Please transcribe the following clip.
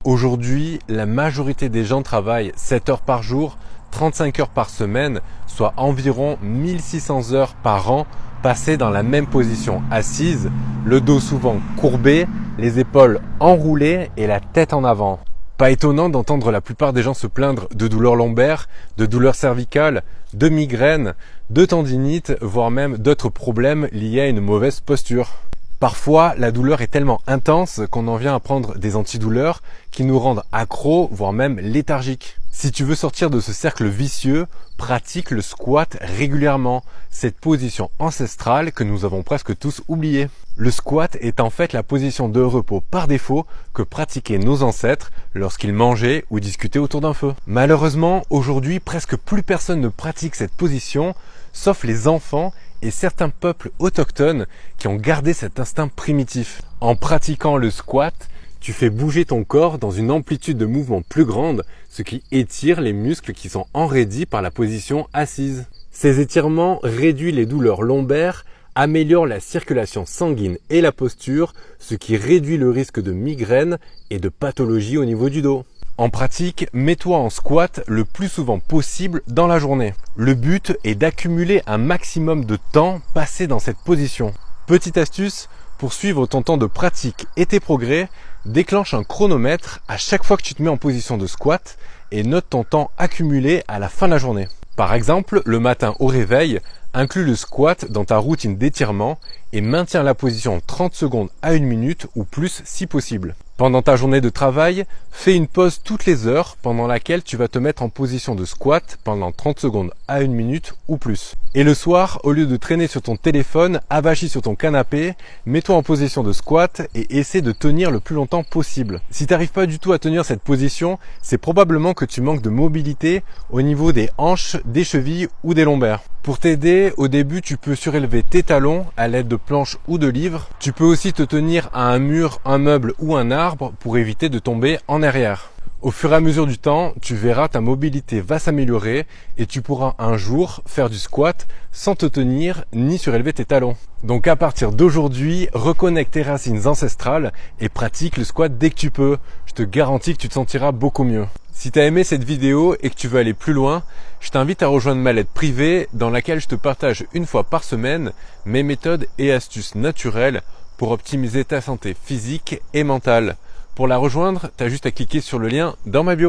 Aujourd'hui, la majorité des gens travaillent 7 heures par jour, 35 heures par semaine, soit environ 1600 heures par an passées dans la même position assise, le dos souvent courbé, les épaules enroulées et la tête en avant. Pas étonnant d'entendre la plupart des gens se plaindre de douleurs lombaires, de douleurs cervicales, de migraines, de tendinites, voire même d'autres problèmes liés à une mauvaise posture. Parfois, la douleur est tellement intense qu'on en vient à prendre des antidouleurs qui nous rendent accros, voire même léthargiques. Si tu veux sortir de ce cercle vicieux, pratique le squat régulièrement, cette position ancestrale que nous avons presque tous oubliée. Le squat est en fait la position de repos par défaut que pratiquaient nos ancêtres lorsqu'ils mangeaient ou discutaient autour d'un feu. Malheureusement, aujourd'hui, presque plus personne ne pratique cette position, sauf les enfants et certains peuples autochtones qui ont gardé cet instinct primitif. En pratiquant le squat, tu fais bouger ton corps dans une amplitude de mouvement plus grande, ce qui étire les muscles qui sont enraidis par la position assise. Ces étirements réduisent les douleurs lombaires, améliorent la circulation sanguine et la posture, ce qui réduit le risque de migraine et de pathologie au niveau du dos. En pratique, mets-toi en squat le plus souvent possible dans la journée. Le but est d'accumuler un maximum de temps passé dans cette position. Petite astuce, pour suivre ton temps de pratique et tes progrès, déclenche un chronomètre à chaque fois que tu te mets en position de squat et note ton temps accumulé à la fin de la journée. Par exemple, le matin au réveil, inclus le squat dans ta routine d'étirement et maintiens la position 30 secondes à 1 minute ou plus si possible. Pendant ta journée de travail, fais une pause toutes les heures pendant laquelle tu vas te mettre en position de squat pendant 30 secondes à 1 minute ou plus. Et le soir, au lieu de traîner sur ton téléphone, avachi sur ton canapé, mets-toi en position de squat et essaie de tenir le plus longtemps possible. Si tu n'arrives pas du tout à tenir cette position, c'est probablement que tu manques de mobilité au niveau des hanches, des chevilles ou des lombaires. Pour t'aider, au début, tu peux surélever tes talons à l'aide de planches ou de livres. Tu peux aussi te tenir à un mur, un meuble ou un arbre pour éviter de tomber en arrière. Au fur et à mesure du temps, tu verras ta mobilité va s'améliorer et tu pourras un jour faire du squat sans te tenir ni surélever tes talons. Donc à partir d'aujourd'hui, reconnecte tes racines ancestrales et pratique le squat dès que tu peux. Je te garantis que tu te sentiras beaucoup mieux. Si tu as aimé cette vidéo et que tu veux aller plus loin, je t'invite à rejoindre ma lettre privée dans laquelle je te partage une fois par semaine mes méthodes et astuces naturelles pour optimiser ta santé physique et mentale. Pour la rejoindre, tu as juste à cliquer sur le lien dans ma bio.